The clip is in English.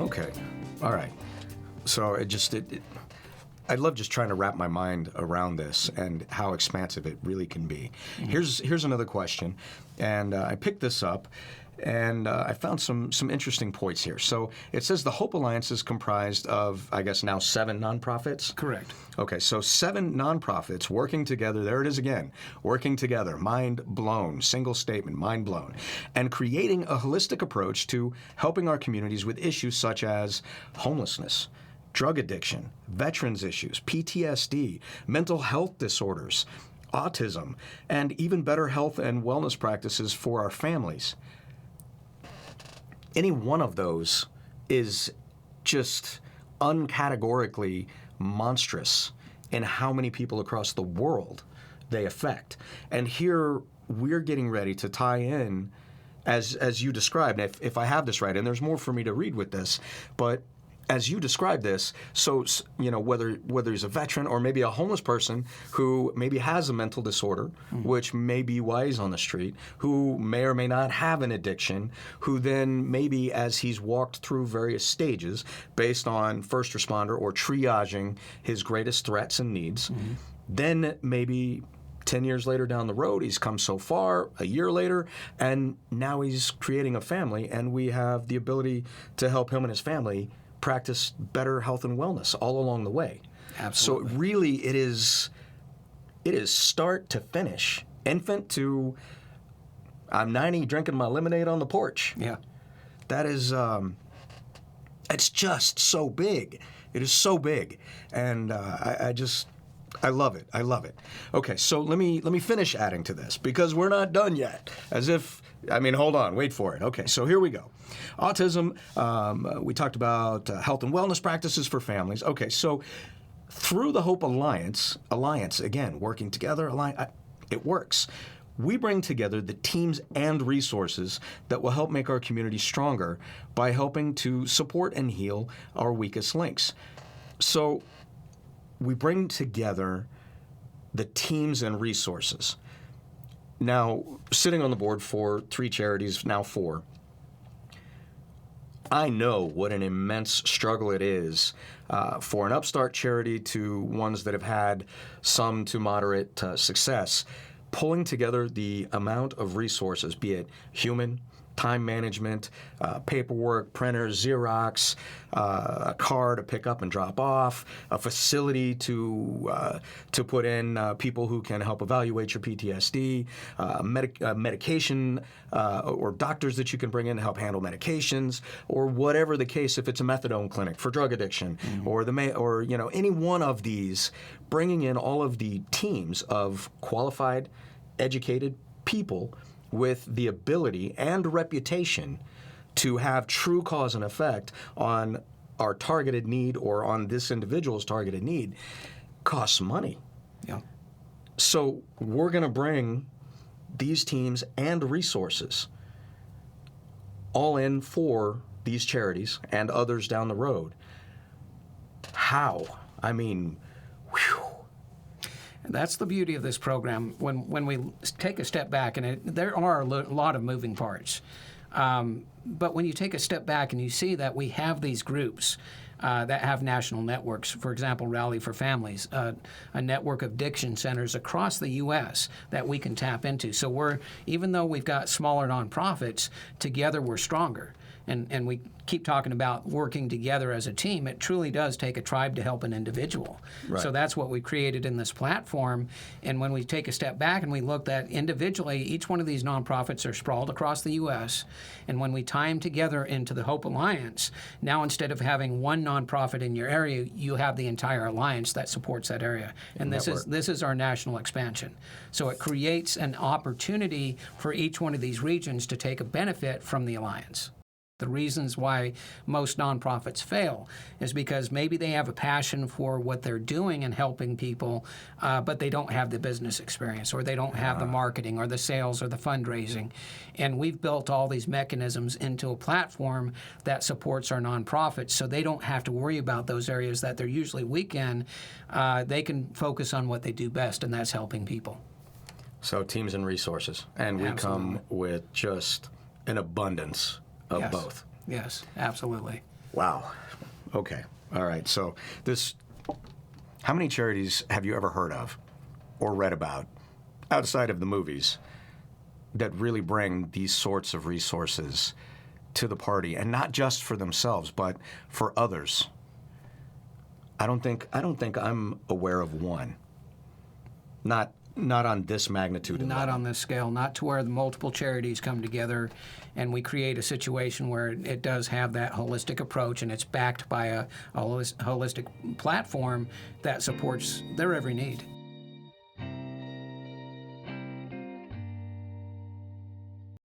Okay. All right. So I love just trying to wrap my mind around this and how expansive it really can be. Here's another question, and I picked this up, and I found some interesting points here. So it says the Hope Alliance is comprised of, I guess now 7 nonprofits? Correct. Okay, so 7 nonprofits working together. There it is again, working together. Mind blown. Single statement, mind blown. And creating a holistic approach to helping our communities with issues such as homelessness, drug addiction, veterans issues, PTSD, mental health disorders, autism, and even better health and wellness practices for our families. Any one of those is just uncategorically monstrous in how many people across the world they affect. And here we're getting ready to tie in, as you described, if I have this right, and there's more for me to read with this, but as you describe this, so whether he's a veteran or maybe a homeless person who maybe has a mental disorder, which may be why he's on the street, who may or may not have an addiction, who then maybe as he's walked through various stages based on first responder or triaging his greatest threats and needs, then maybe 10 years later down the road, he's come so far, a year later, and now he's creating a family, and we have the ability to help him and his family practice better health and wellness all along the way. Absolutely. So really it is start to finish, infant to I'm 90 drinking my lemonade on the porch. Yeah. That is, it's just so big. It is so big. And I love it. I love it. Okay, so let me finish adding to this because we're not done yet. Hold on, wait for it. Okay, so here we go. Autism, we talked about health and wellness practices for families. Okay, so through the Hope Alliance, again, working together, it works. We bring together the teams and resources that will help make our community stronger by helping to support and heal our weakest links. So we bring together the teams and resources. Now, sitting on the board for 3 charities, now 4, I know what an immense struggle it is for an upstart charity to ones that have had some to moderate success, pulling together the amount of resources, be it human, time management, paperwork, printers, Xerox, a car to pick up and drop off, a facility to put in people who can help evaluate your PTSD, medication or doctors that you can bring in to help handle medications, or whatever the case. If it's a methadone clinic for drug addiction, or any one of these, bringing in all of the teams of qualified, educated people with the ability and reputation to have true cause and effect on our targeted need or on this individual's targeted need costs money. Yeah. So we're going to bring these teams and resources all in for these charities and others down the road. How? I mean, whew. That's the beauty of this program. When we take a step back, and there are a lot of moving parts, but when you take a step back and you see that we have these groups that have national networks, for example, Rally for Families, a network of addiction centers across the U.S. that we can tap into. So even though we've got smaller nonprofits, together we're stronger. And we keep talking about working together as a team. It truly does take a tribe to help an individual. Right. So that's what we created in this platform. And when we take a step back and we look at individually, each one of these nonprofits are sprawled across the U.S. And when we tie them together into the Hope Alliance, now instead of having one nonprofit in your area, you have the entire alliance that supports that area. And this is our national expansion. So it creates an opportunity for each one of these regions to take a benefit from the alliance. The reasons why most nonprofits fail is because maybe they have a passion for what they're doing and helping people, but they don't have the business experience, or they don't have the marketing or the sales or the fundraising. And we've built all these mechanisms into a platform that supports our nonprofits, so they don't have to worry about those areas that they're usually weak in. They can focus on what they do best, and that's helping people. So teams and resources. And we come with just an abundance of both. Yes, absolutely. Wow. Okay. All right. So how many charities have you ever heard of or read about outside of the movies that really bring these sorts of resources to the party, and not just for themselves, but for others? I don't think I'm aware of one. Not on this magnitude. Not on this scale, not to where the multiple charities come together and we create a situation where it does have that holistic approach and it's backed by a holistic platform that supports their every need.